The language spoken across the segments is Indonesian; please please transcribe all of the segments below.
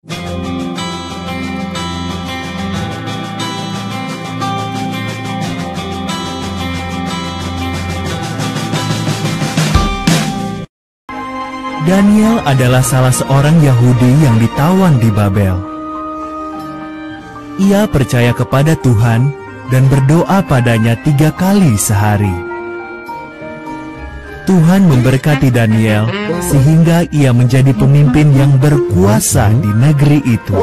Daniel adalah salah seorang Yahudi yang ditawan di Babel. Ia percaya kepada Tuhan dan berdoa padanya 3 kali sehari. Tuhan memberkati Daniel sehingga ia menjadi pemimpin yang berkuasa di negeri itu.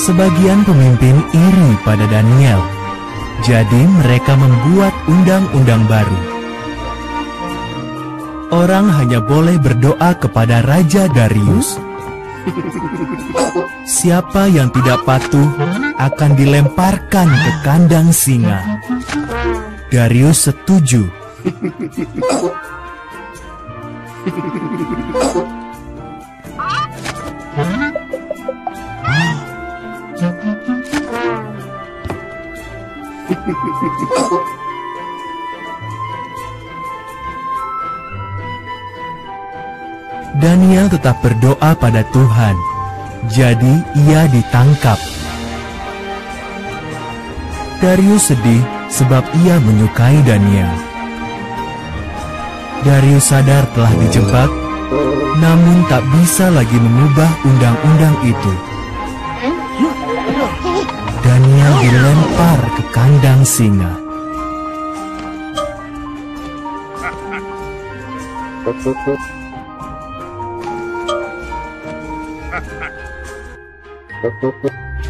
Sebagian pemimpin iri pada Daniel, jadi mereka membuat undang-undang baru. Orang hanya boleh berdoa kepada Raja Darius. Siapa yang tidak patuh akan dilemparkan ke kandang singa. Darius setuju. Daniel tetap berdoa pada Tuhan, jadi ia ditangkap. Darius sedih sebab ia menyukai Daniel. Darius sadar telah dijebak, namun tak bisa lagi mengubah undang-undang itu. Daniel dilempar ke kandang singa.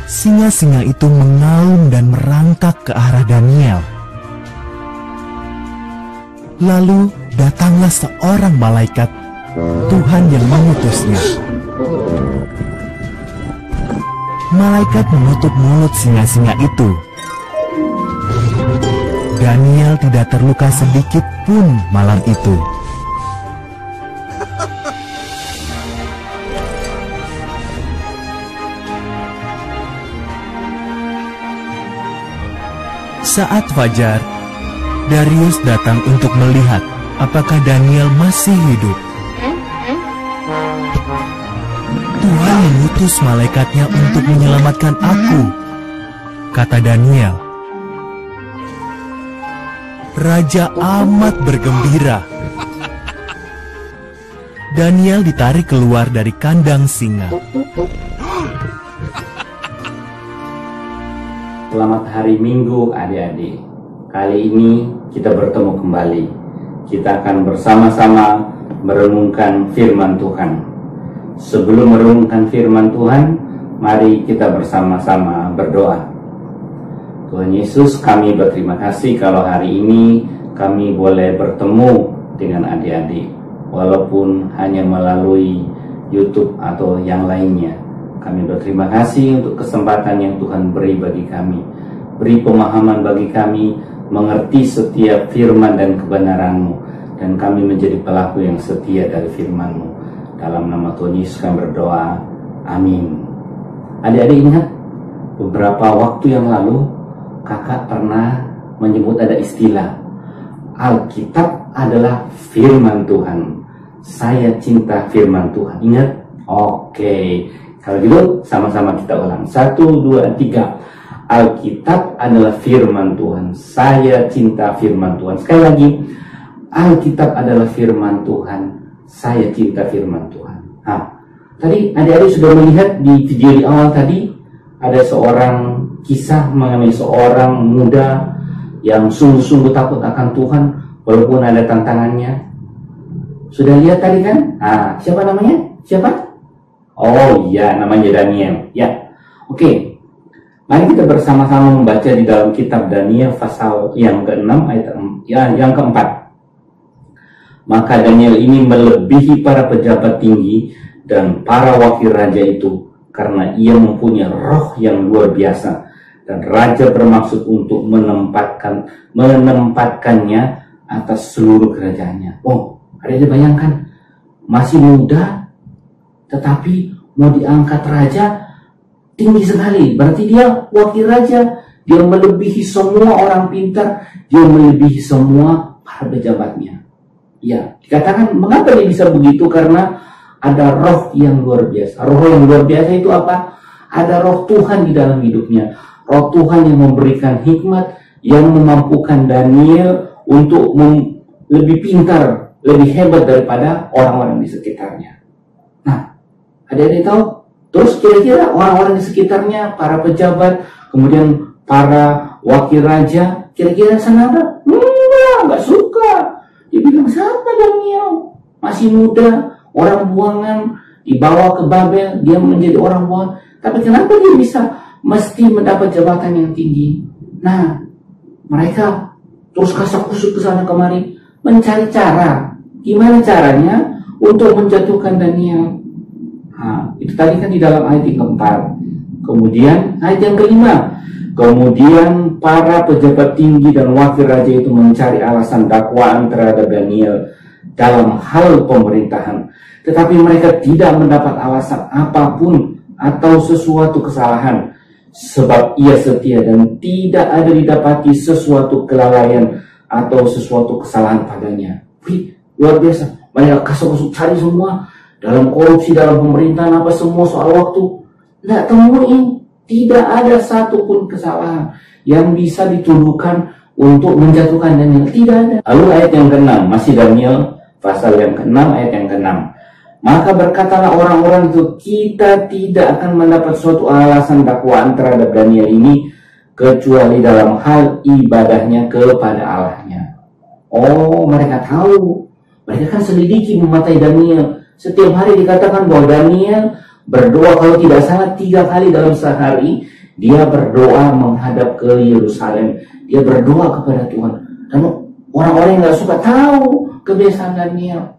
Singa-singa itu mengaum dan merangkak ke arah Daniel. Lalu datanglah seorang malaikat Tuhan yang mengutusnya. Malaikat menutup mulut singa-singa itu. Daniel tidak terluka sedikit pun malam itu. Saat fajar, Darius datang untuk melihat apakah Daniel masih hidup. Tuhan mengutus malaikatnya untuk menyelamatkan aku, kata Daniel. Raja amat bergembira. Daniel ditarik keluar dari kandang singa. Selamat hari Minggu adik-adik. Kali ini kita bertemu kembali. Kita akan bersama-sama merenungkan firman Tuhan. Sebelum merenungkan firman Tuhan, mari kita bersama-sama berdoa. Tuhan Yesus, kami berterima kasih kalau hari ini kami boleh bertemu dengan adik-adik, walaupun hanya melalui YouTube atau yang lainnya. Kami berterima kasih untuk kesempatan yang Tuhan beri bagi kami. Beri pemahaman bagi kami, mengerti setiap firman dan kebenaran-Mu, dan kami menjadi pelaku yang setia dari firman-Mu. Dalam nama Tuhan Yesus kami berdoa. Amin. Adik-adik ingat, beberapa waktu yang lalu, kakak pernah menyebut ada istilah, Alkitab adalah firman Tuhan. Saya cinta firman Tuhan. Ingat? Oke. Kalau gitu, sama-sama kita ulang. 1, 2, 3. Alkitab adalah firman Tuhan. Saya cinta firman Tuhan. Sekali lagi, Alkitab adalah firman Tuhan. Saya cinta firman Tuhan. Nah, tadi adik-adik sudah melihat di video di awal tadi, ada seorang kisah mengenai seorang muda yang sungguh-sungguh takut akan Tuhan, walaupun ada tantangannya. Sudah lihat tadi kan? Nah, siapa namanya? Siapa? Oh iya, namanya Daniel. Ya, oke. Mari kita bersama-sama membaca di dalam kitab Daniel pasal yang ke-6 ayat yang ke-4. Maka Daniel ini melebihi para pejabat tinggi dan para wakil raja itu, karena ia mempunyai roh yang luar biasa, dan raja bermaksud untuk menempatkannya atas seluruh kerajaannya. Oh, ada yang bayangkan, masih muda tetapi mau diangkat raja, tinggi sekali. Berarti dia wakil raja, dia melebihi semua orang pintar, dia melebihi semua para pejabatnya. Ya, dikatakan mengapa dia bisa begitu? Karena ada roh yang luar biasa. Roh yang luar biasa itu apa? Ada roh Tuhan di dalam hidupnya. Roh Tuhan yang memberikan hikmat, yang memampukan Daniel untuk lebih pintar, lebih hebat daripada orang-orang di sekitarnya. Nah, ada-ada tahu? Terus kira-kira orang-orang di sekitarnya, para pejabat, kemudian para wakil raja, kira-kira senang nggak suka. Dia bilang, siapa Daniel? Masih muda, orang buangan, dibawa ke Babel, dia menjadi orang buangan. Tapi kenapa dia bisa mesti mendapat jabatan yang tinggi? Nah, mereka terus kasak-kusuk ke sana kemari, mencari cara. Gimana caranya untuk menjatuhkan Daniel? Nah, itu tadi kan di dalam ayat yang keempat. Kemudian ayat yang kelima, kemudian para pejabat tinggi dan wakil raja itu mencari alasan dakwaan terhadap Daniel dalam hal pemerintahan. Tetapi mereka tidak mendapat alasan apapun atau sesuatu kesalahan, sebab ia setia dan tidak ada didapati sesuatu kelalaian atau sesuatu kesalahan padanya. Wih, luar biasa. Mereka kasih cari semua, dalam korupsi, dalam pemerintahan, apa semua soal waktu. Nggak temuin. Tidak ada satupun kesalahan yang bisa dituduhkan untuk menjatuhkan Daniel. Tidak ada. Lalu ayat yang ke-6, masih Daniel pasal yang ke-6, ayat yang ke-6. Maka berkatalah orang-orang itu, kita tidak akan mendapat suatu alasan dakwaan terhadap Daniel ini, kecuali dalam hal ibadahnya kepada Allahnya. Oh, mereka tahu. Mereka kan selidiki mematai Daniel. Setiap hari dikatakan bahwa Daniel berdoa, kalau tidak salah 3 kali dalam sehari, dia berdoa menghadap ke Yerusalem. Dia berdoa kepada Tuhan. Dan orang-orang yang gak suka tahu kebiasaan Daniel.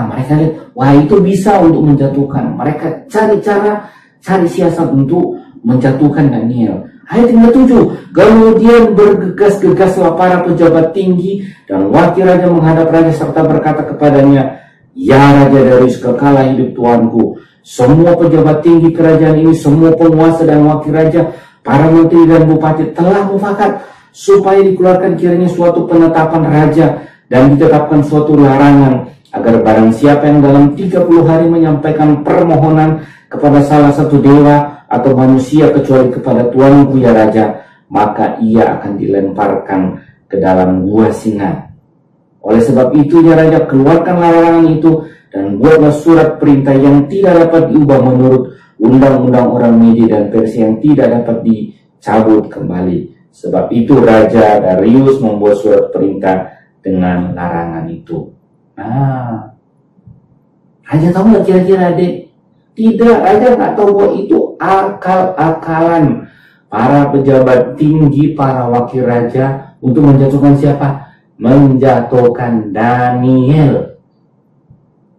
Mereka lihat, wah itu bisa untuk menjatuhkan. Mereka cari cara, cari siasat untuk menjatuhkan Daniel. Ayat yang ke-7, kemudian bergegas-gegaslah para pejabat tinggi dan wakil raja menghadap raja serta berkata kepadanya, ya Raja Darius, kekalah hidup Tuanku. Semua pejabat tinggi kerajaan ini, semua penguasa dan wakil raja, para menteri dan bupati telah mufakat supaya dikeluarkan kiranya suatu penetapan raja dan ditetapkan suatu larangan agar barang siapa yang dalam 30 hari menyampaikan permohonan kepada salah satu dewa atau manusia kecuali kepada Tuanku ya Raja, maka ia akan dilemparkan ke dalam gua singa. Oleh sebab itu ya Raja, keluarkan larangan itu dan buatlah surat perintah yang tidak dapat diubah menurut undang-undang orang Media dan Persia yang tidak dapat dicabut kembali. Sebab itu Raja Darius membuat surat perintah dengan larangan itu. Raja tahu nggak kira-kira adik? Tidak, Raja nggak tahu bahwa itu akal-akalan para pejabat tinggi, para wakil raja untuk menjatuhkan siapa? Menjatuhkan Daniel.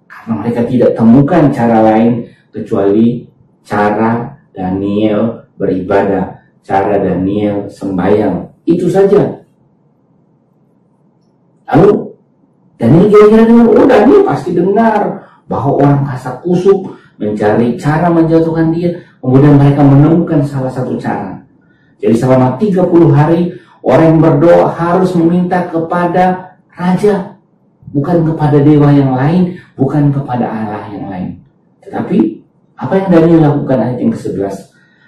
Karena mereka tidak temukan cara lain kecuali cara Daniel beribadah, cara Daniel sembahyang. Itu saja. Lalu Daniel kira-kira dengar, Daniel pasti dengar bahwa orang kasak kusuk mencari cara menjatuhkan dia. Kemudian mereka menemukan salah satu cara. Jadi selama 30 hari orang yang berdoa harus meminta kepada raja, bukan kepada dewa yang lain, bukan kepada Allah yang lain. Tetapi apa yang Daniel lakukan? Ayat yang ke-11.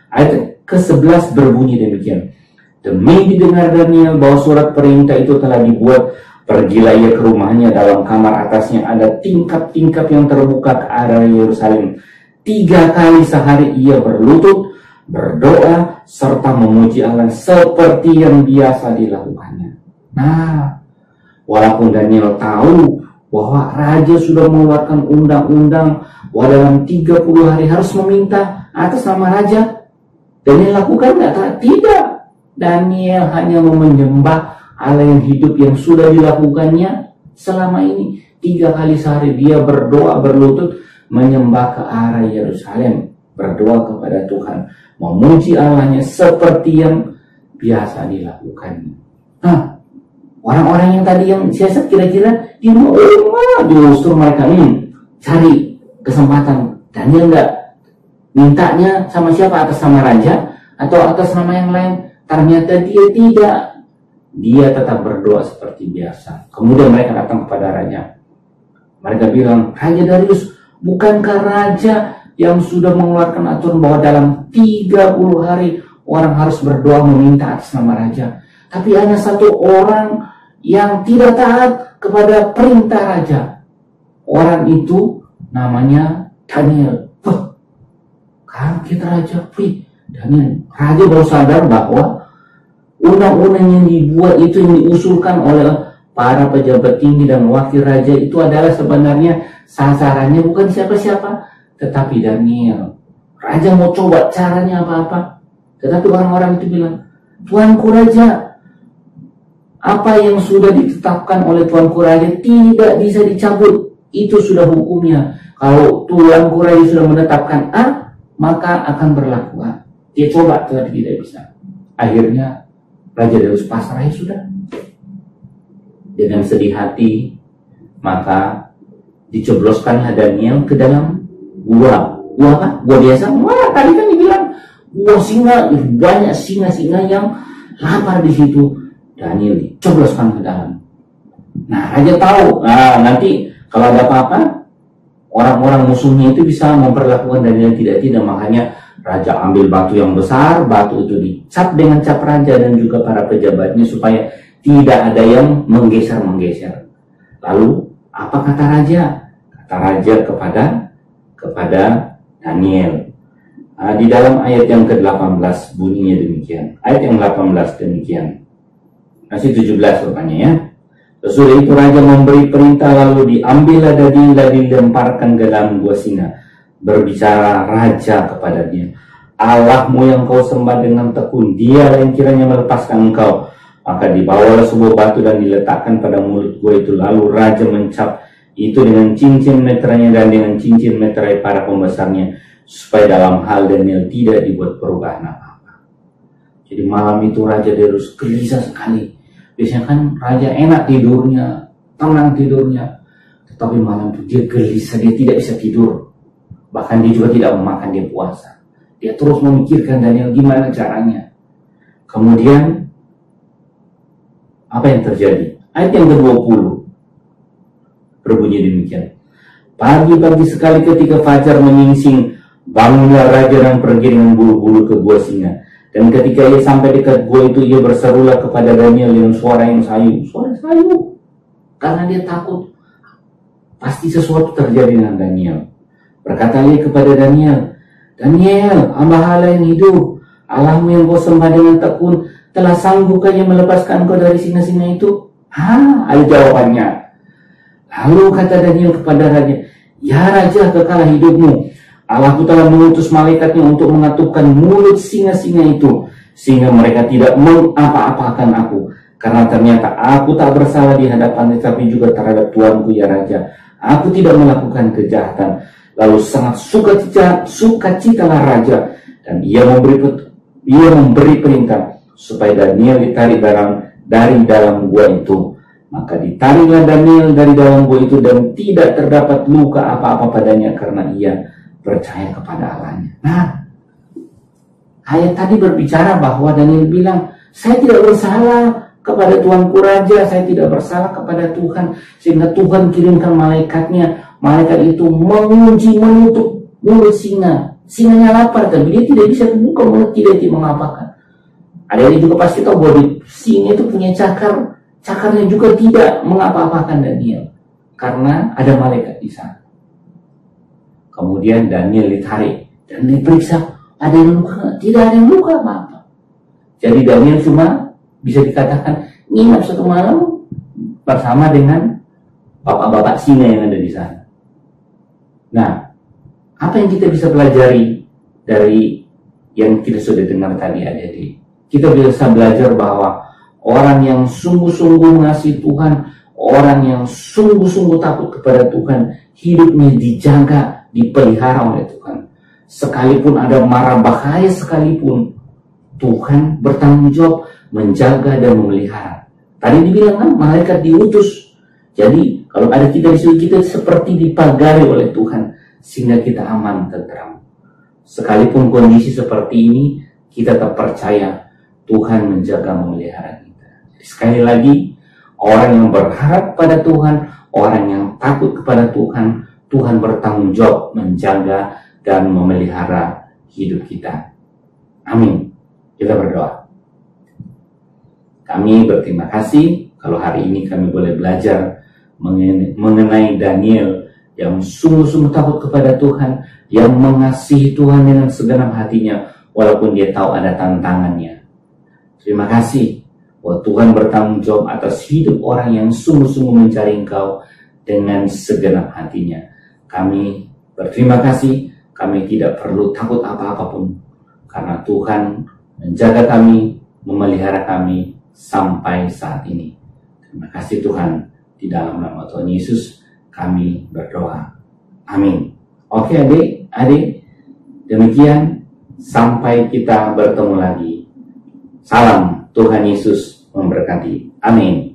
Ayat ke-11 berbunyi demikian. Demi didengar Daniel bahwa surat perintah itu telah dibuat, pergilah ia ke rumahnya, dalam kamar atasnya ada tingkap-tingkap yang terbuka ke arah Yerusalem. 3 kali sehari ia berlutut, berdoa, serta memuji Allah seperti yang biasa dilakukannya. Nah, walaupun Daniel tahu bahwa raja sudah mengeluarkan undang-undang bahwa dalam 30 hari harus meminta atas nama raja, Daniel lakukan nggak? Tidak. Daniel hanya menyembah Allah yang hidup yang sudah dilakukannya selama ini. 3 kali sehari dia berdoa, berlutut, menyembah ke arah Yerusalem, berdoa kepada Tuhan, memuji Allahnya seperti yang biasa dilakukannya. Nah, orang-orang yang tadi yang siasat kira-kira di rumah, justru mereka cari kesempatan. Daniel enggak mintanya sama siapa, atas nama raja atau atas nama yang lain. Ternyata dia tidak. Dia tetap berdoa seperti biasa. Kemudian mereka datang kepada raja. Mereka bilang, Raja Darius, bukankah raja yang sudah mengeluarkan aturan bahwa dalam 30 hari orang harus berdoa meminta atas nama raja? Tapi hanya satu orang yang tidak taat kepada perintah raja. Orang itu namanya Daniel. Kaget raja. Daniel. Raja baru sadar bahwa undang-undang yang dibuat itu, yang diusulkan oleh para pejabat tinggi dan wakil raja itu adalah sebenarnya sasarannya bukan siapa-siapa, tetapi Daniel. Raja mau coba caranya apa-apa, tetapi orang-orang itu bilang, Tuanku Raja, apa yang sudah ditetapkan oleh Tuanku Raja tidak bisa dicabut. Itu sudah hukumnya. Kalau Tuanku Raja sudah menetapkan A, maka akan berlaku A. Dia coba, tetapi tidak bisa. Akhirnya Raja Darius pasrah, ya sudah. Dengan sedih hati, maka dicebloskanlah Daniel ke dalam gua. Gua apa? Gua biasa? Wah, tadi kan dibilang gua singa, banyak singa-singa yang lapar di situ. Daniel dicebloskan ke dalam. Nah, raja tahu. Nah, nanti kalau ada apa-apa, orang-orang musuhnya itu bisa memperlakukan Daniel tidak-tidak. Makanya raja ambil batu yang besar, batu itu dicap dengan cap raja dan juga para pejabatnya supaya tidak ada yang menggeser-menggeser. Lalu apa kata raja? Kata raja kepada Daniel. Di dalam ayat yang ke-18 bunyinya demikian. Ayat yang 18 demikian. Masih 17 rupanya ya. Sesudah itu raja memberi perintah, lalu diambillah Daniel dan dilemparkan ke dalam gua singa. Berbicara raja kepadanya, Allahmu yang kau sembah dengan tekun, dialah yang kiranya melepaskan engkau. Maka dibawalah sebuah batu dan diletakkan pada mulut gua itu. Lalu raja mencap itu dengan cincin meteranya dan dengan cincin meterai para pembesarnya, supaya dalam hal Daniel tidak dibuat perubahan apa-apa. Jadi malam itu Raja Darius gelisah sekali. Biasanya kan raja enak tidurnya, tenang tidurnya, tetapi malam itu dia gelisah, dia tidak bisa tidur. Bahkan dia juga tidak memakan, dia puasa. Dia terus memikirkan Daniel gimana caranya. Kemudian apa yang terjadi? Ayat yang ke-20 berbunyi demikian. Pagi-pagi sekali ketika fajar menyingsing, bangunlah raja dan pergi dengan buru-buru ke gua singa. Dan ketika ia sampai dekat gua itu, ia berserulah kepada Daniel dengan suara yang sayu. Suara sayu. Karena dia takut pasti sesuatu terjadi dengan Daniel. Berkata ia kepada Daniel, Daniel, hamba Allah yang hidup, Allahmu yang kau sembah dengan tekun, telah sanggupkannya melepaskan kau dari singa-singa itu? Ada jawabannya. Lalu kata Daniel kepada raja, ya raja, kekalah hidupmu. Allahku telah mengutus malaikatnya untuk mengatupkan mulut singa-singa itu, sehingga mereka tidak mengapa-apakan aku. Karena ternyata aku tak bersalah di hadapannya, tapi juga terhadap tuanku ya raja. Aku tidak melakukan kejahatan. Lalu sangat sukacitalah raja, dan ia memberi perintah supaya Daniel ditarik dari dalam gua itu. Maka ditariklah Daniel dari dalam gua itu, dan tidak terdapat luka apa-apa padanya karena ia percaya kepada Allahnya. Nah, ayat tadi berbicara bahwa Daniel bilang, saya tidak bersalah kepada tuanku raja, saya tidak bersalah kepada Tuhan, sehingga Tuhan kirimkan malaikatnya. Malaikat itu mengunci, menutup mulut singa. Singanya lapar, tapi dia tidak bisa membuka mulut, tidak mengapakan. Ada yang juga pasti tahu bahwa singa itu punya cakar. Cakarnya juga tidak mengapa-apakan Daniel, karena ada malaikat di sana. Kemudian Daniel ditarik dan diperiksa, ada yang luka? Tidak ada yang luka apa-apa. Jadi Daniel cuma bisa dikatakan nginap satu malam bersama dengan bapak-bapak singa yang ada di sana. Nah, apa yang kita bisa pelajari dari yang kita sudah dengar tadi adik-adik? Kita bisa belajar bahwa orang yang sungguh-sungguh mengasihi Tuhan, orang yang sungguh-sungguh takut kepada Tuhan, hidupnya dijaga dipelihara oleh Tuhan. Sekalipun ada mara bahaya sekalipun, Tuhan bertanggung jawab menjaga dan memelihara. Tadi dibilang kan, malaikat diutus. Jadi kalau ada kita di situ, kita seperti dipagari oleh Tuhan sehingga kita aman, tentram. Sekalipun kondisi seperti ini, kita tetap percaya Tuhan menjaga memelihara kita. Sekali lagi, orang yang berharap pada Tuhan, orang yang takut kepada Tuhan, Tuhan bertanggung jawab menjaga dan memelihara hidup kita. Amin. Kita berdoa. Kami berterima kasih kalau hari ini kami boleh belajar mengenai Daniel yang sungguh-sungguh takut kepada Tuhan, yang mengasihi Tuhan dengan segenap hatinya walaupun dia tahu ada tantangannya. Terima kasih bahwa Tuhan bertanggung jawab atas hidup orang yang sungguh-sungguh mencari Engkau dengan segenap hatinya. Kami berterima kasih, kami tidak perlu takut apa-apapun karena Tuhan menjaga kami, memelihara kami sampai saat ini. Terima kasih Tuhan, di dalam nama Tuhan Yesus kami berdoa. Amin. Oke adik-adik, demikian sampai kita bertemu lagi. Salam, Tuhan Yesus memberkati. Amin.